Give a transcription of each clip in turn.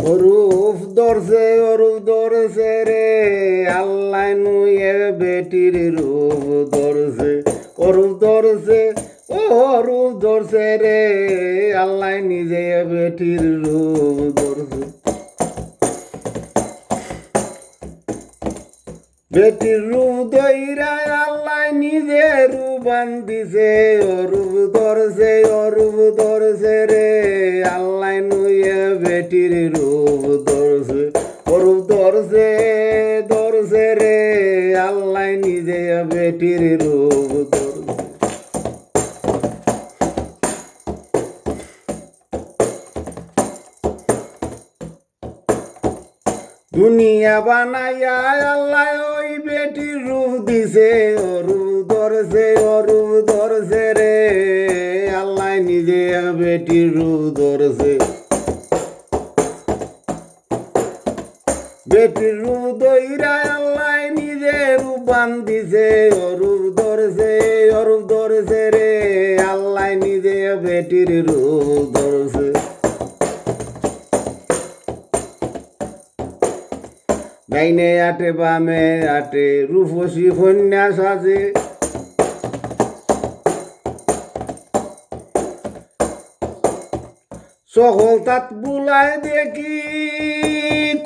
অরূপ ধরছে রে আল্লাহ নুয়ে বেটির রূপ ধরছে অরূপ ধরছে রে আল্লাহ নিজে বেটির রূপ ধরছে বেটির রূপ দইরা আল্লাহ নিজে রূপ আনদিছে অরূপ ধরছে রে আল্লাহ নুয়ে বেটির রূপ ধরছে অরূপ ধরছে রে আল্লাহ নিজে বেটির রূপ ধরছে দুনিয়া বানাইয়া আল্লাহ ওই বেটির রূপ দিছে অরূপ ধরছে রে আল্লাহ নিজে বেটির রূপ ধরছে বেটির রূপ দইরা আল্লাহ নিজে রূপ বান্ধিছে অরূপ ধরছে রে আল্লাহ নিজে বেটির রূপ ধরছে ডাইনে আটে বামে আটে রূপসী কন্যা সাজে সকল তাত বুলায় দেখি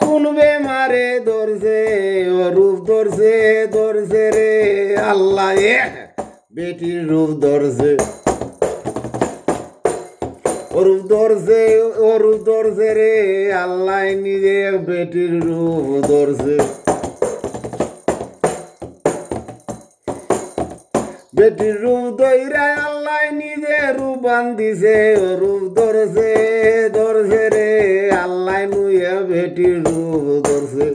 কোন বেমারে ধরছে অরূপ ধরছে রে আল্লাহ বেটির রূপ ধরছে অরূপ ধরছে রে আল্লাহ নিজে বেটির রূপ ধরছে বেটির রূপ ধইরা আল্লাহ নিজে রূপ বান্ধিছে অরূপ ধরছে রে আল্লাহ নুয়ে বেটির রূপ ধরছে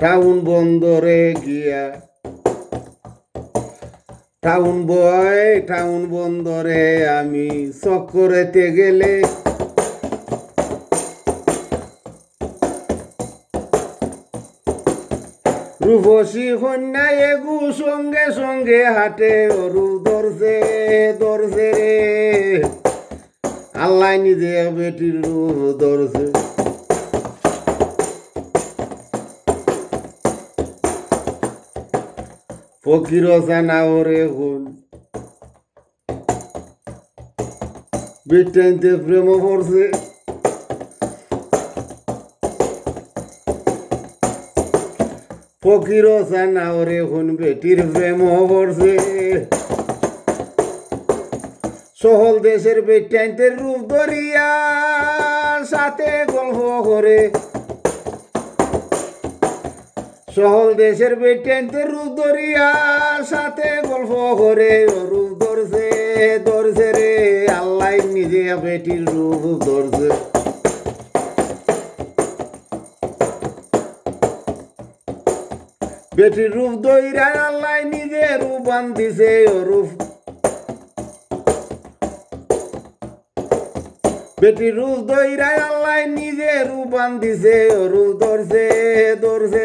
টাউন বন্দরে গিয়া টাউন বন্দরে আমি চক্করেতে গেলে রূপসী কন্যা এগু সঙ্গে হাটে অরূপ ধরছে রে আল্লাহ নিজে বেটির রূপ ধরছে ফকির সানা ওরে হন বেটাইতে প্রেম পড়ছে ফকির সানা ওরে হন বেটির প্রেম পড়ছে সহল দেশের বেটাইতে রূপ ধরিয়া সাথে গল্প করে সহল দেশের বেটাইতে রূপ ধরিয়া সাথে গল্প করে রূপ ধরছে রে আল্লাহ নিজে বেটির রূপ ধরছে বেটির রূপ ধইরা আল্লাহ নিজে রূপ বান্ধিছে অরূপ বেটির রূপ ধইরা আল্লাহ নিজে রূপ বান্ধিছে অরূপ ধরছে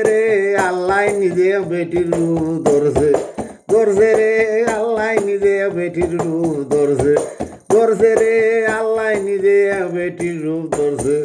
রে আল্লাহ নিজে বেটির রূপ ধরছে রে আল্লাহ নিজে বেটির রূপ ধরছে রে আল্লাহ নিজে বেটির রূপ ধরছে